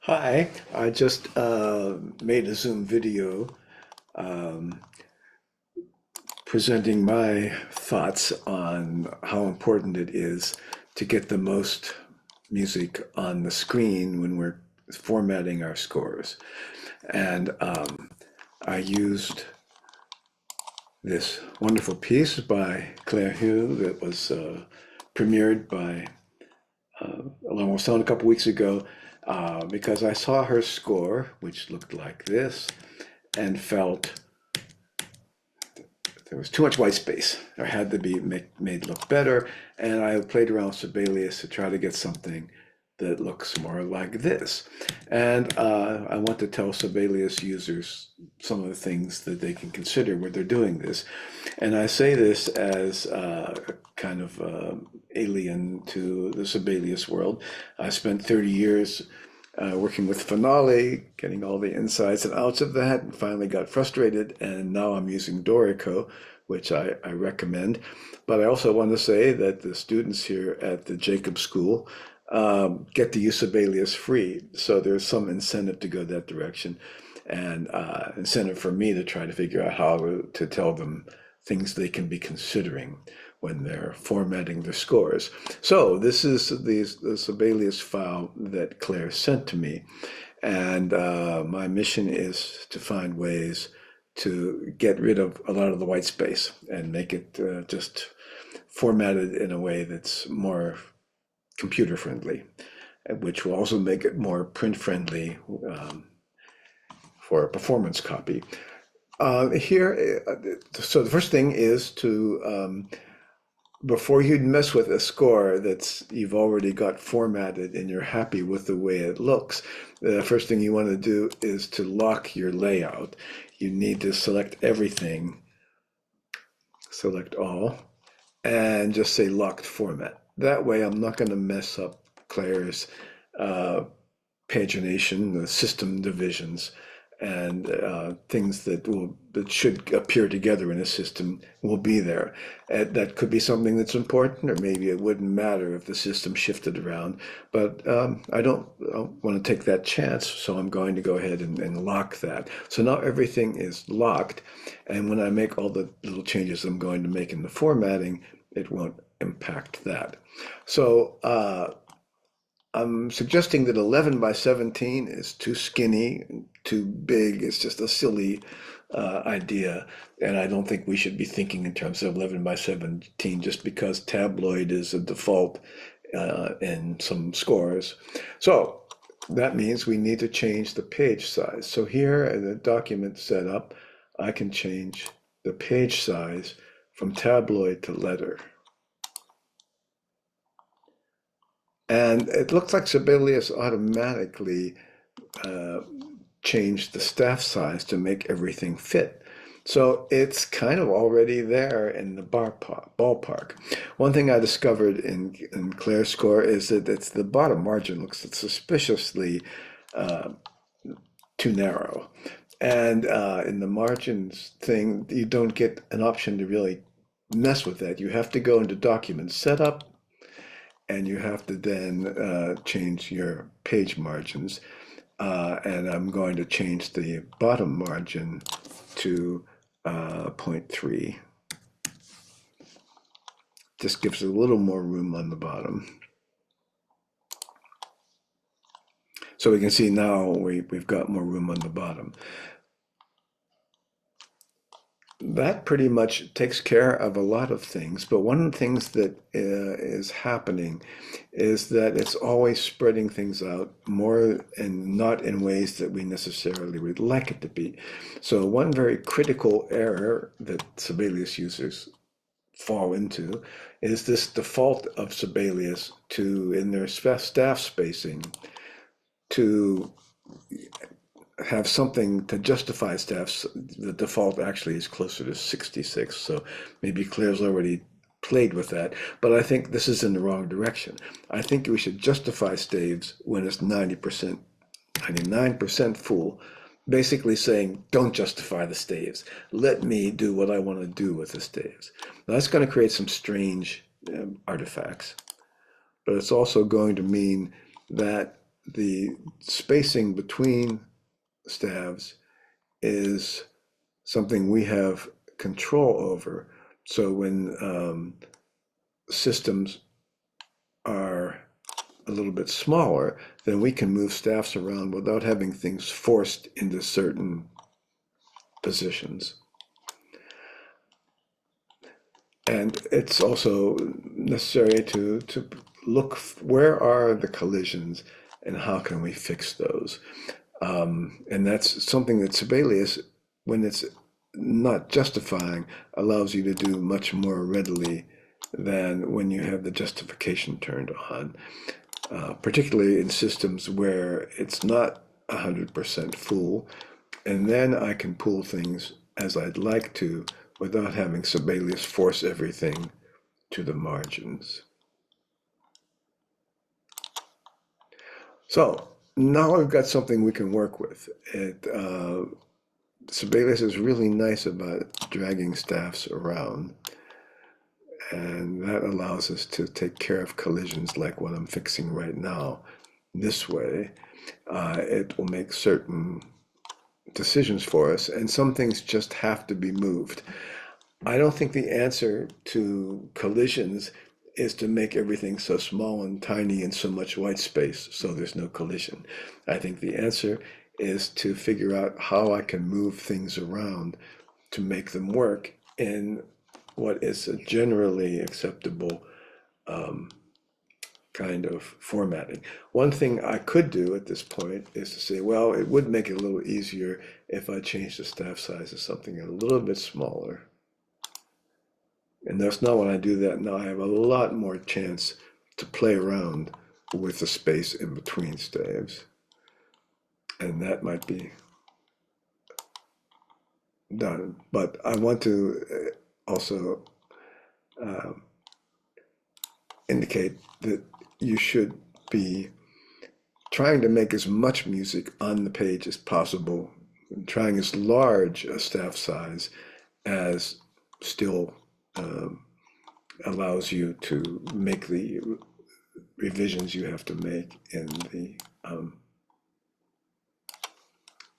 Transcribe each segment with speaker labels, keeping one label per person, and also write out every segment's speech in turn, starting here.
Speaker 1: Hi, I just made a Zoom video um, presenting my thoughts on how important it is to get the most music on the screen when we're formatting our scores. And I used this wonderful piece by Claire Hugh that was premiered by Along with Sound a couple weeks ago because I saw her score, which looked like this, and felt there was too much white space or had to be made look better. And I played around with Sibelius to try to get something that looks more like this. And I want to tell Sibelius users some of the things that they can consider when they're doing this. And I say this as a kind of alien to the Sibelius world. I spent 30 years working with Finale, getting all the insides and outs of that, and finally got frustrated. And now I'm using Dorico, which I recommend. But I also want to say that the students here at the Jacob School get to use Sibelius free. So there's some incentive to go that direction, and incentive for me to try to figure out how to tell them things they can be considering when they're formatting their scores. So this is the Sibelius file that Claire sent to me. And my mission is to find ways to get rid of a lot of the white space and make it just formatted in a way that's more computer friendly, which will also make it more print friendly for a performance copy. So the first thing is to before you mess with a score that's you've already got formatted and you're happy with the way it looks, the first thing you want to do is to lock your layout. You need to select everything, select all, and just say locked format. That way I'm not going to mess up Claire's uh, pagination, the system divisions, and things that should appear together in a system will be there. And that could be something that's important, or maybe it wouldn't matter if the system shifted around. But I don't want to take that chance, so I'm going to go ahead and lock that. So now everything is locked, and when I make all the little changes I'm going to make in the formatting, it won't impact that. So I'm suggesting that 11 by 17 is too skinny, too big. It's just a silly idea. And I don't think we should be thinking in terms of 11 by 17 just because tabloid is a default in some scores. So that means we need to change the page size. So here in the document setup, I can change the page size from tabloid to letter. And it looks like Sibelius automatically uh, changed the staff size to make everything fit. So it's kind of already there in the ballpark. One thing I discovered in Claire's score is that it's the bottom margin looks suspiciously uh, too narrow. And in the margins thing, you don't get an option to really mess with that. You have to go into document setup and you have to then change your page margins. And I'm going to change the bottom margin to 0.3. Just gives a little more room on the bottom. So we can see now we've got more room on the bottom. That pretty much takes care of a lot of things, but one of the things that is happening is that it's always spreading things out more and not in ways that we necessarily would like it to be. So one very critical error that Sibelius users fall into is this default of Sibelius to, in their staff spacing, to have something to justify staffs. The default actually is closer to 66, so maybe Claire's already played with that, but I think this is in the wrong direction. I think we should justify staves when it's 90%, 99% full, basically saying, don't justify the staves. Let me do what I want to do with the staves. Now, that's going to create some strange artifacts, but it's also going to mean that the spacing between staves is something we have control over. So when systems are a little bit smaller, then we can move staffs around without having things forced into certain positions. And it's also necessary to look where are the collisions and how can we fix those. And that's something that Sibelius, when it's not justifying, allows you to do much more readily than when you have the justification turned on, particularly in systems where it's not 100% full. And then I can pull things as I'd like to without having Sibelius force everything to the margins. So now we've got something we can work with. Sibelius is really nice about dragging staffs around, and that allows us to take care of collisions like what I'm fixing right now. This way, it will make certain decisions for us, and some things just have to be moved. I don't think the answer to collisions is to make everything so small and tiny and so much white space so there's no collision. I think the answer is to figure out how I can move things around to make them work in what is a generally acceptable kind of formatting. One thing I could do at this point is to say, well, it would make it a little easier if I changed the staff size to something a little bit smaller. And that's not when I do that. Now I have a lot more chance to play around with the space in between staves. And that might be done. But I want to also indicate that you should be trying to make as much music on the page as possible, trying as large a staff size as still allows you to make the revisions you have to make in the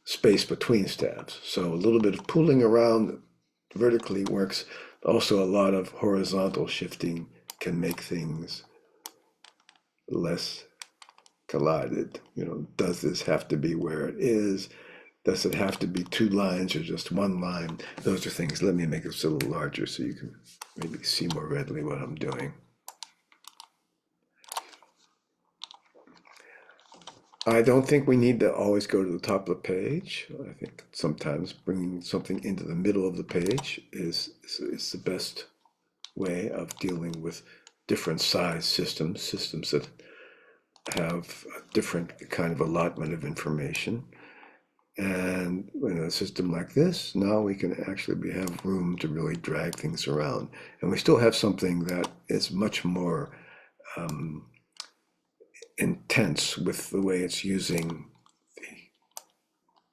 Speaker 1: space between staffs. So a little bit of pulling around vertically works. Also, a lot of horizontal shifting can make things less collided. You know, does this have to be where it is? Does it have to be 2 lines or just 1 line? Those are things. Let me make this a little larger so you can maybe see more readily what I'm doing. I don't think we need to always go to the top of the page. I think sometimes bringing something into the middle of the page is the best way of dealing with different size systems that have a different kind of allotment of information. And in a system like this, now we can actually have room to really drag things around. And we still have something that is much more intense with the way it's using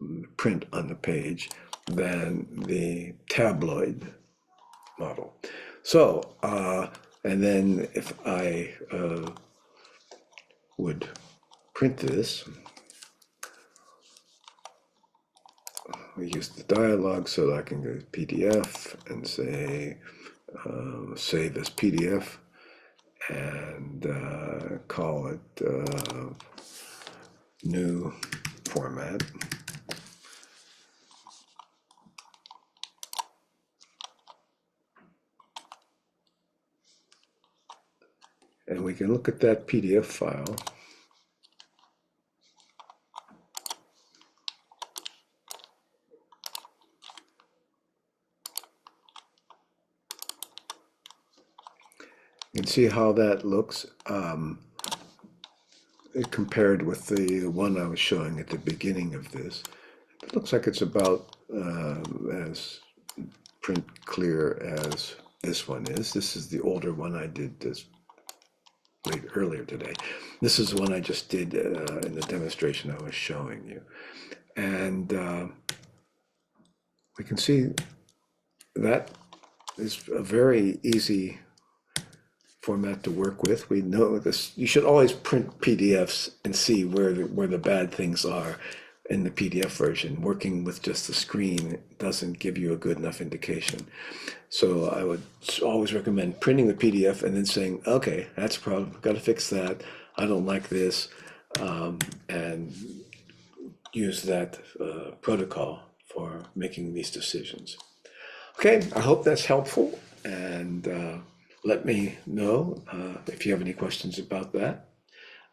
Speaker 1: the print on the page than the tabloid model. So, and then if I would print this, we use the dialog so that I can go to PDF and say save as PDF and call it new format. And we can look at that PDF file. You can see how that looks compared with the one I was showing at the beginning of this. It looks like it's about as print clear as this one is. This is the older one I did this earlier today. This is the one I just did in the demonstration I was showing you. And we can see that is a very easy format to work with. We know this. You should always print PDFs and see where the bad things are in the PDF version. Working with just the screen doesn't give you a good enough indication. So I would always recommend printing the PDF and then saying, okay, that's a problem. Got to fix that. I don't like this, and use that protocol for making these decisions. Okay, I hope that's helpful, and let me know if you have any questions about that.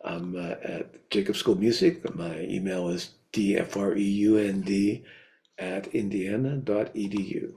Speaker 1: I'm at Jacob School Music. My email is dfreund@indiana.edu.